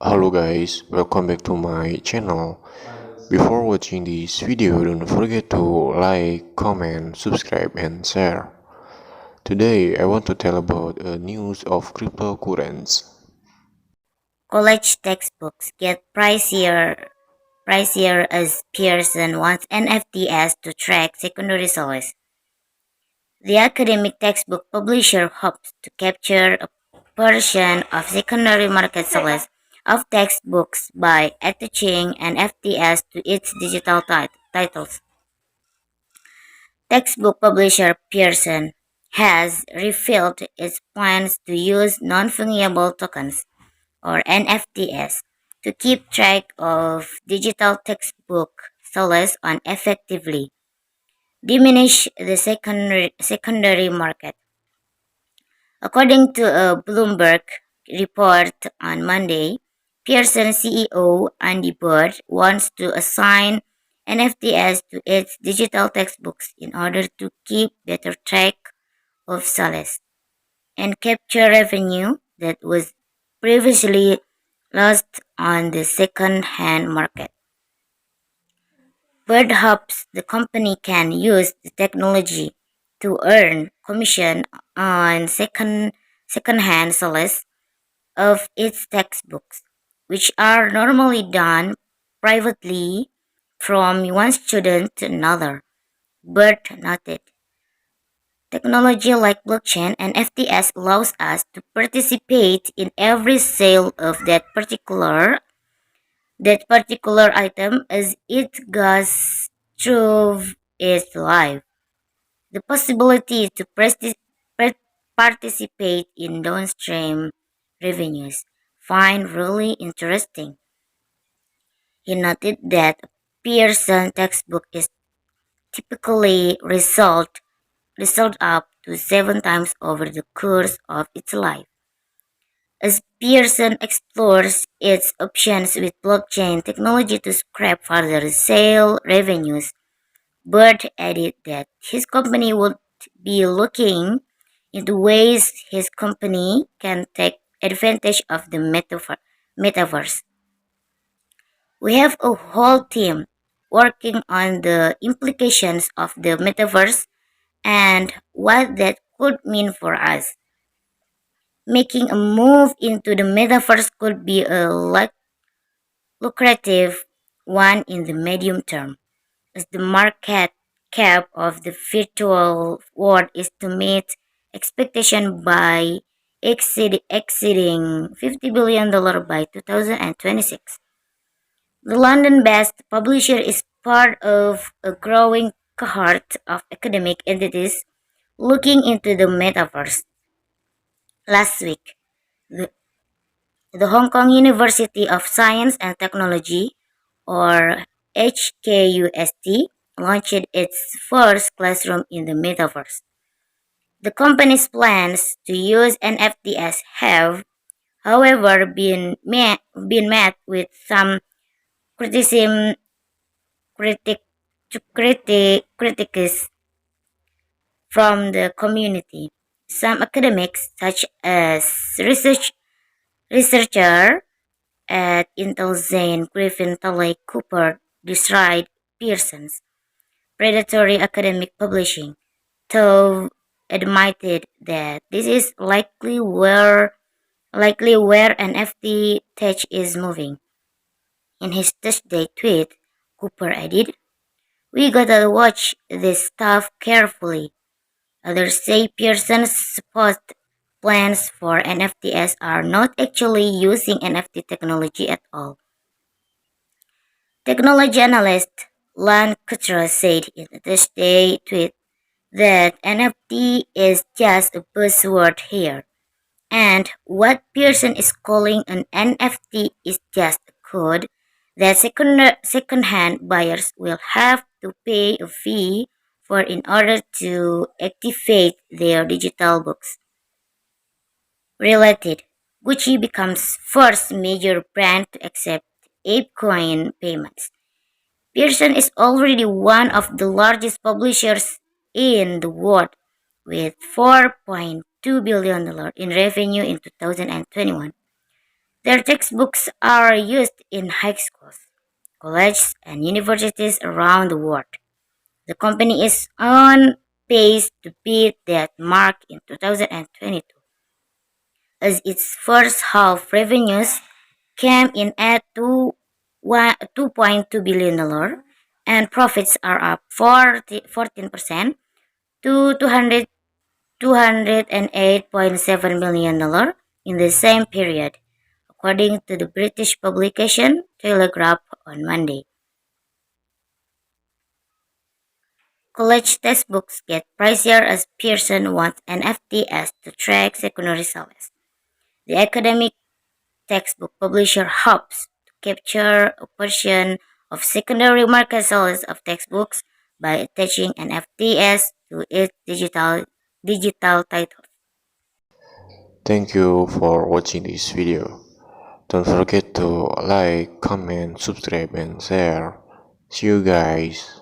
Hello guys, welcome back to my channel. Before watching this video, don't forget to like, comment, subscribe and share. Today I want to tell about a news of cryptocurrencies. College textbooks get pricier as Pearson wants NFTs to track secondary sales. The academic textbook publisher hopes to capture a portion of secondary market sales of textbooks by attaching NFTs to its digital titles. Textbook publisher Pearson has revealed its plans to use non-fungible tokens or NFTs to keep track of digital textbook sales and effectively diminish the secondary market. According to a Bloomberg report on Monday, Pearson CEO Andy Bird wants to assign NFTs to its digital textbooks in order to keep better track of sales and capture revenue that was previously lost on the second-hand market. Bird hopes the company can use the technology to earn commission on second-hand sales of its textbooks, which are normally done privately from one student to another. Bird noted. Technology like blockchain and FTS allows us to participate in every sale of that particular item as it goes through its life. The possibility to participate in downstream revenues find really interesting. He noted that a Pearson textbook is typically result up to 7 times over the course of its life. As Pearson explores its options with blockchain technology to scrape further sale revenues, Bird added that his company would be looking into ways his company can take advantage of the metaverse. We have a whole team working on the implications of the metaverse and what that could mean for us. Making a move into the metaverse could be a lucrative one in the medium term, as the market cap of the virtual world is to meet expectation by exceeding $50 billion by 2026. The London-based publisher is part of a growing cohort of academic entities looking into the metaverse. Last week, the The Hong Kong University of Science and Technology, or HKUST, launched its first classroom in the metaverse. The company's plans to use NFTs have, however, been met with some criticism critic, critics from the community. Some academics, such as researcher at Intel Zane Griffin Talley Cooper decried Pearson's predatory academic publishing, though admitted that this is likely where an FT tech is moving. In his Thursday tweet, Cooper added, "We gotta watch this stuff carefully." Others say Pearson's supposed plans for NFTs are not actually using NFT technology at all. Technology analyst Lan Kutra said in a Thursday tweet that NFT is just a buzzword here, and what Pearson is calling an NFT is just a code that second-hand buyers will have to pay a fee for in order to activate their digital books. Related, Gucci becomes first major brand to accept ApeCoin payments. Pearson is already one of the largest publishers in the world, with $4.2 billion in revenue in 2021. Their textbooks are used in high schools, colleges, and universities around the world. The company is on pace to beat that mark in 2022, as its first half revenues came in at 2.2 billion dollar, and profits are up 14% to 208.7 million dollar in the same period, according to the British publication Telegraph on Monday. College textbooks get pricier as Pearson wants NFTs to track secondary sales. The academic textbook publisher hopes to capture a portion of secondary market sales of textbooks by attaching NFTs to its digital titles. Thank you for watching this video. Don't forget to like, comment, subscribe, and share. See you guys.